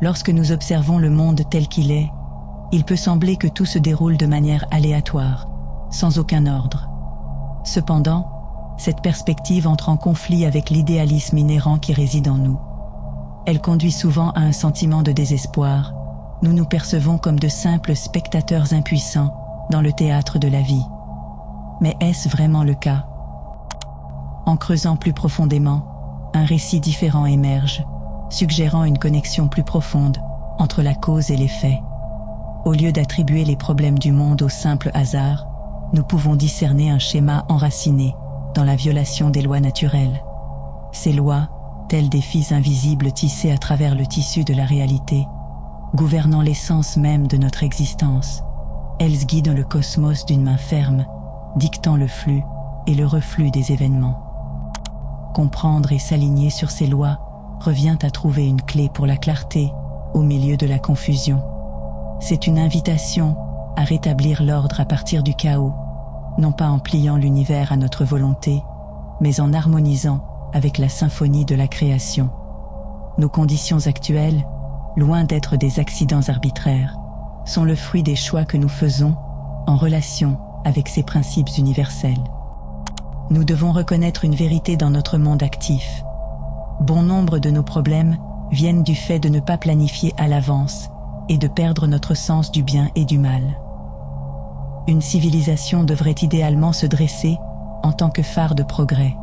Lorsque nous observons le monde tel qu'il est, il peut sembler que tout se déroule de manière aléatoire, sans aucun ordre. Cependant, cette perspective entre en conflit avec l'idéalisme inhérent qui réside en nous. Elle conduit souvent à un sentiment de désespoir. Nous nous percevons comme de simples spectateurs impuissants dans le théâtre de la vie. Mais est-ce vraiment le cas? En creusant plus profondément, un récit différent émerge, suggérant une connexion plus profonde entre la cause et les faits. Au lieu d'attribuer les problèmes du monde au simple hasard, nous pouvons discerner un schéma enraciné dans la violation des lois naturelles. Ces lois, telles des fils invisibles tissés à travers le tissu de la réalité, gouvernant l'essence même de notre existence, elles guident le cosmos d'une main ferme, dictant le flux et le reflux des événements. Comprendre et s'aligner sur ces lois revient à trouver une clé pour la clarté au milieu de la confusion. C'est une invitation à rétablir l'ordre à partir du chaos, non pas en pliant l'univers à notre volonté, mais en harmonisant avec la symphonie de la création. Nos conditions actuelles, loin d'être des accidents arbitraires, sont le fruit des choix que nous faisons en relation avec ces principes universels. Nous devons reconnaître une vérité dans notre monde actif. Bon nombre de nos problèmes viennent du fait de ne pas planifier à l'avance et de perdre notre sens du bien et du mal. Une civilisation devrait idéalement se dresser en tant que phare de progrès,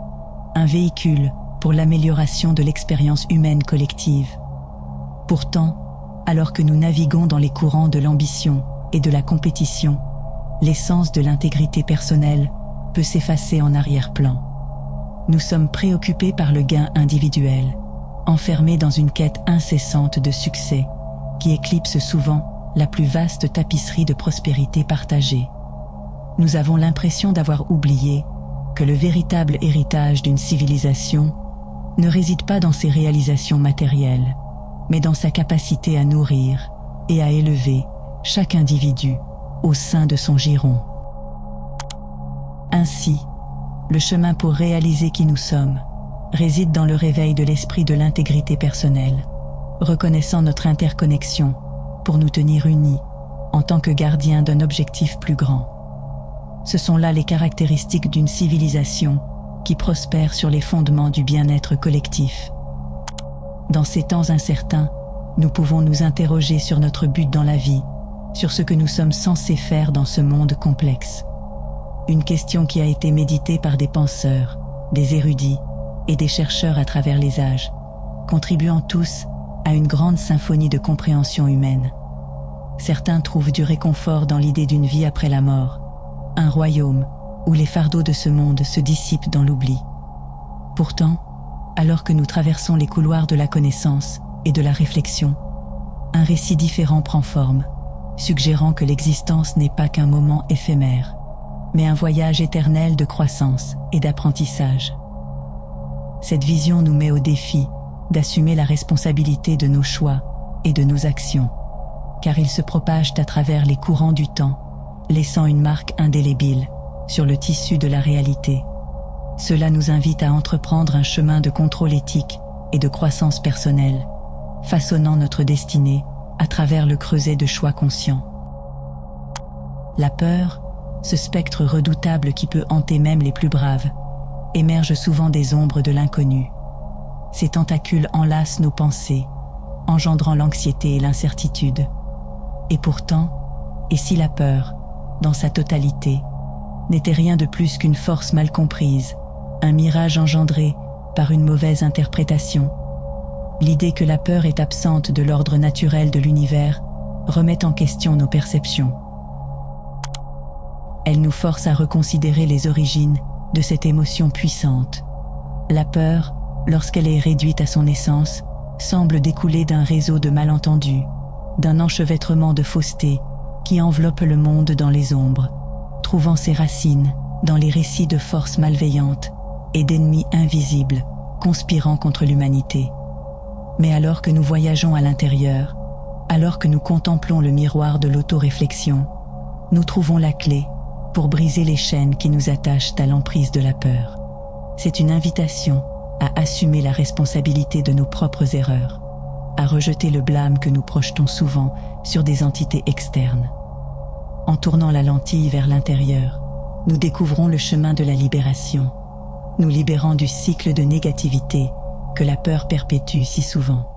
un véhicule pour l'amélioration de l'expérience humaine collective. Pourtant, alors que nous naviguons dans les courants de l'ambition et de la compétition, l'essence de l'intégrité personnelle peut s'effacer en arrière-plan. Nous sommes préoccupés par le gain individuel, enfermés dans une quête incessante de succès qui éclipse souvent la plus vaste tapisserie de prospérité partagée. Nous avons l'impression d'avoir oublié que le véritable héritage d'une civilisation ne réside pas dans ses réalisations matérielles, mais dans sa capacité à nourrir et à élever chaque individu au sein de son giron. Ainsi, le chemin pour réaliser qui nous sommes réside dans le réveil de l'esprit de l'intégrité personnelle, reconnaissant notre interconnexion pour nous tenir unis en tant que gardiens d'un objectif plus grand. Ce sont là les caractéristiques d'une civilisation qui prospère sur les fondements du bien-être collectif. Dans ces temps incertains, nous pouvons nous interroger sur notre but dans la vie, sur ce que nous sommes censés faire dans ce monde complexe. Une question qui a été méditée par des penseurs, des érudits et des chercheurs à travers les âges, contribuant tous à une grande symphonie de compréhension humaine. Certains trouvent du réconfort dans l'idée d'une vie après la mort, un royaume où les fardeaux de ce monde se dissipent dans l'oubli. Pourtant, alors que nous traversons les couloirs de la connaissance et de la réflexion, un récit différent prend forme, suggérant que l'existence n'est pas qu'un moment éphémère, mais un voyage éternel de croissance et d'apprentissage. Cette vision nous met au défi d'assumer la responsabilité de nos choix et de nos actions, car ils se propagent à travers les courants du temps, laissant une marque indélébile sur le tissu de la réalité. Cela nous invite à entreprendre un chemin de contrôle éthique et de croissance personnelle, façonnant notre destinée à travers le creuset de choix conscients. La peur, ce spectre redoutable qui peut hanter même les plus braves, émerge souvent des ombres de l'inconnu. Ces tentacules enlacent nos pensées, engendrant l'anxiété et l'incertitude. Et pourtant, et si la peur, dans sa totalité, n'était rien de plus qu'une force mal comprise, un mirage engendré par une mauvaise interprétation? L'idée que la peur est absente de l'ordre naturel de l'univers remet en question nos perceptions. Elle nous force à reconsidérer les origines de cette émotion puissante. La peur, lorsqu'elle est réduite à son essence, semble découler d'un réseau de malentendus, d'un enchevêtrement de fausseté qui enveloppe le monde dans les ombres, trouvant ses racines dans les récits de forces malveillantes et d'ennemis invisibles conspirant contre l'humanité. Mais alors que nous voyageons à l'intérieur, alors que nous contemplons le miroir de l'autoréflexion, nous trouvons la clé pour briser les chaînes qui nous attachent à l'emprise de la peur. C'est une invitation à assumer la responsabilité de nos propres erreurs, à rejeter le blâme que nous projetons souvent sur des entités externes. En tournant la lentille vers l'intérieur, nous découvrons le chemin de la libération, nous libérant du cycle de négativité que la peur perpétue si souvent.